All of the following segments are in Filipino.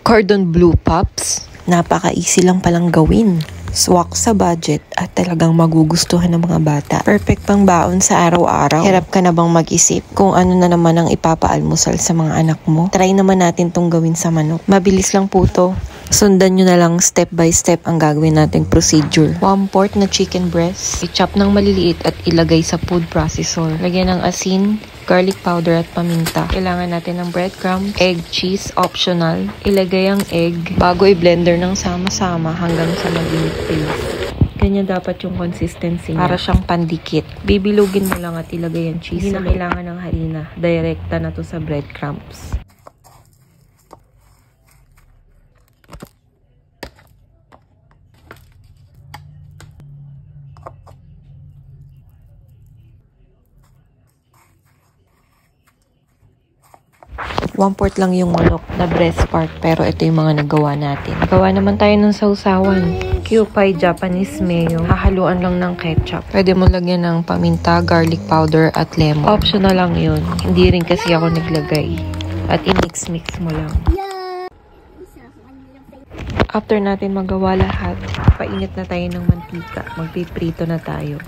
Cordon Bleu Pops, napaka-easy lang palang gawin. Swak sa budget at talagang magugustuhan ng mga bata. Perfect pang baon sa araw-araw. Hirap ka na bang mag-isip kung ano na naman ang ipapaalmusal sa mga anak mo? Try naman natin tong gawin sa manok. Mabilis lang po to. Sundan nyo na lang step by step ang gagawin nating procedure. 1/4 na chicken breast. I-chop ng maliliit at ilagay sa food processor. Lagyan ng asin, garlic powder at paminta. Kailangan natin ng breadcrumbs, egg, cheese, optional. Ilagay ang egg bago i-blender ng sama-sama hanggang sa maging paste. Ganyan dapat yung consistency niya. Para siyang pandikit. Bibilugin mo lang at ilagay ang cheese. Hindi na kailangan ng harina. Direkta na to sa breadcrumbs. One-fourth lang yung manok na breast part, pero ito yung mga nagawa natin. Gawa naman tayo ng sausawan. Kewpie Japanese mayo. Hahaluan lang ng ketchup. Pwede mo lagyan ng paminta, garlic powder, at lemon. Optional lang yun. Hindi rin kasi ako naglagay. At i-mix-mix mo lang. After natin magawa lahat, painit na tayo ng mantika. Magpiprito na tayo.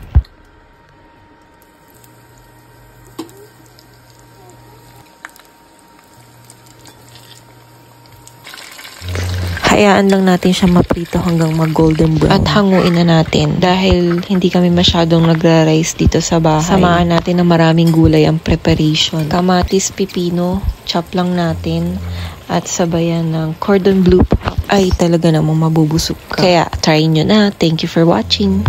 Hayaan lang natin siya maprito hanggang mag-golden brown. At hanguin na natin. Dahil hindi kami masyadong nagra-rice dito sa bahay. Samaan natin na maraming gulay ang preparation. Kamatis, pipino, chop lang natin. At sabayan ng cordon bleu pop. Ay talaga namang mabubusog ka. Kaya try nyo na. Thank you for watching.